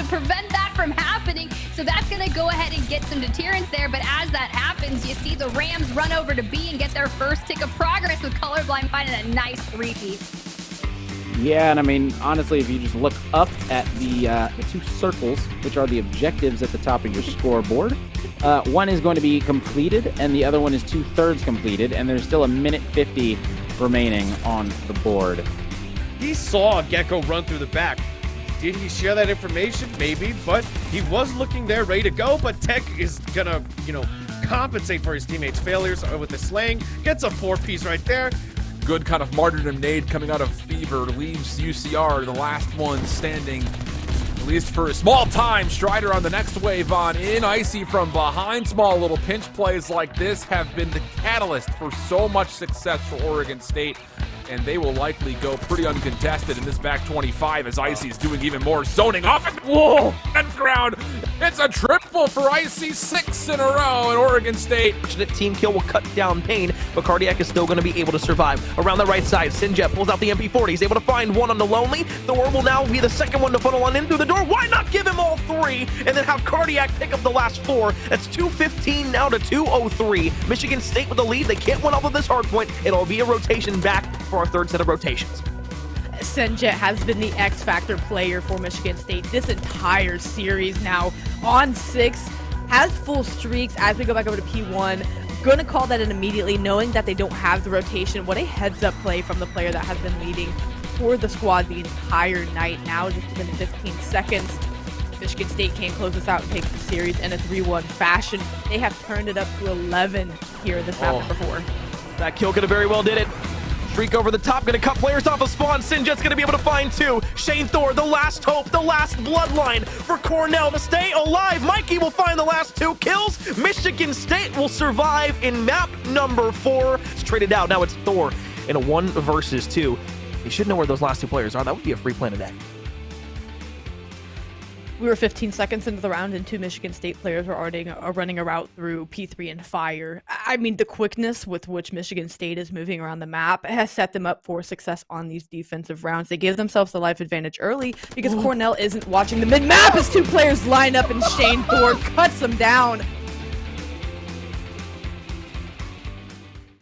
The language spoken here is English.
prevent that from happening. So that's going to go ahead and get some deterrence there. But as that happens, you see the Rams run over to B and get their first tick of progress with Colorblind finding a nice three-peat. Yeah, and I mean, honestly, if you just look up at the two circles, which are the objectives at the top of your scoreboard, one is going to be completed, and the other one is 2/3 completed, and there's still a minute 50 remaining on the board. He saw Gecko run through the back. Did he share that information? Maybe, but he was looking there, ready to go, but Tech is gonna, compensate for his teammates' failures with the slaying. Gets a 4-piece right there. Good kind of martyrdom nade coming out of Fever, leaves UCR, the last one standing, at least for a small time. Strider on the next wave on in. Icy from behind. Small little pinch plays like this have been the catalyst for so much success for Oregon State, and they will likely go pretty uncontested in this back 25 as Icy is doing even more zoning off. Whoa! 10th round. It's a triple for Icy, 6 in a row, and Oregon State. Fortunate team kill will cut down Pain, but Cardiac is still going to be able to survive. Around the right side, Sinjet pulls out the MP40. He's able to find one on the Lonely. Thor will now be the second one to funnel on in through the door. Why not give him all 3 and then have Cardiac pick up the last 4? That's 2:15 now to 2:03. Michigan State with the lead. They can't win off of this hard point. It'll be a rotation back for our third set of rotations. Sinjet has been the X-Factor player for Michigan State this entire series now. On 6, has full streaks as we go back over to P1. Going to call that in immediately, knowing that they don't have the rotation. What a heads-up play from the player that has been leading for the squad the entire night. Now just within 15 seconds, Michigan State can close this out and take the series in a 3-1 fashion. They have turned it up to 11 here in this map number 4. That kill could have very well did it. Streak over the top, gonna cut players off of spawn. Sinjet's gonna be able to find 2. Shane Thor, the last hope, the last bloodline for Cornell to stay alive. Mikey will find the last 2 kills. Michigan State will survive in map number 4. It's traded out, now it's Thor in a 1 versus 2. You should know where those last 2 players are. That would be a free play today. We were 15 seconds into the round, and 2 Michigan State players were already running a route through P3 and Fire. I mean, the quickness with which Michigan State is moving around the map has set them up for success on these defensive rounds. They gave themselves the life advantage early because Cornell isn't watching the mid-map as 2 players line up, and Shane Thor cuts them down.